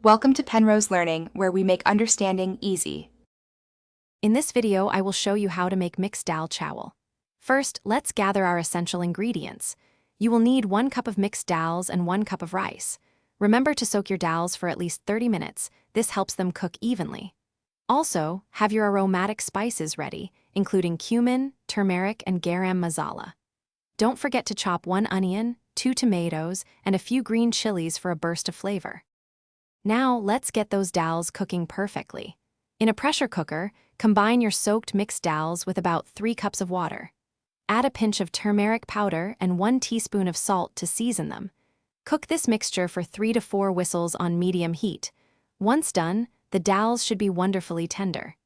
Welcome to Penrose Learning, where we make understanding easy. In this video, I will show you how to make mixed dal chawal. First, let's gather our essential ingredients. You will need 1 cup of mixed dals and 1 cup of rice. Remember to soak your dals for at least 30 minutes. This helps them cook evenly. Also, have your aromatic spices ready, including cumin, turmeric, and garam masala. Don't forget to chop 1 onion, 2 tomatoes, and a few green chilies for a burst of flavor. Now, let's get those dals cooking perfectly. In a pressure cooker, combine your soaked mixed dals with about 3 cups of water. Add a pinch of turmeric powder and 1 teaspoon of salt to season them. Cook this mixture for 3 to 4 whistles on medium heat. Once done, the dals should be wonderfully tender.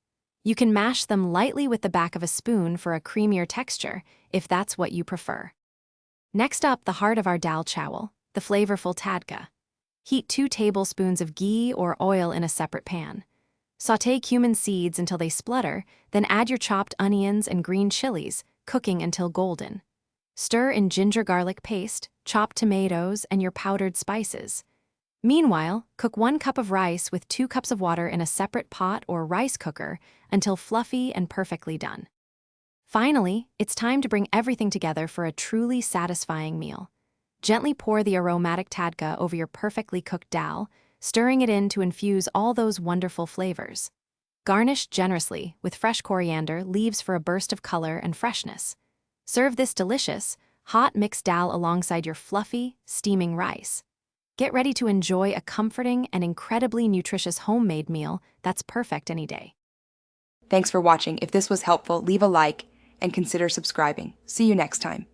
You can mash them lightly with the back of a spoon for a creamier texture, if that's what you prefer. Next up, the heart of our dal chawal, the flavorful tadka. Heat 2 tablespoons of ghee or oil in a separate pan. Sauté cumin seeds until they splutter, then add your chopped onions and green chilies, cooking until golden. Stir in ginger garlic paste, chopped tomatoes, and your powdered spices. Meanwhile, cook 1 cup of rice with 2 cups of water in a separate pot or rice cooker until fluffy and perfectly done. Finally, it's time to bring everything together for a truly satisfying meal. Gently pour the aromatic tadka over your perfectly cooked dal, stirring it in to infuse all those wonderful flavors. Garnish generously with fresh coriander leaves for a burst of color and freshness. Serve this delicious, hot mixed dal alongside your fluffy, steaming rice. Get ready to enjoy a comforting and incredibly nutritious homemade meal that's perfect any day. Thanks for watching. If this was helpful, leave a like and consider subscribing. See you next time.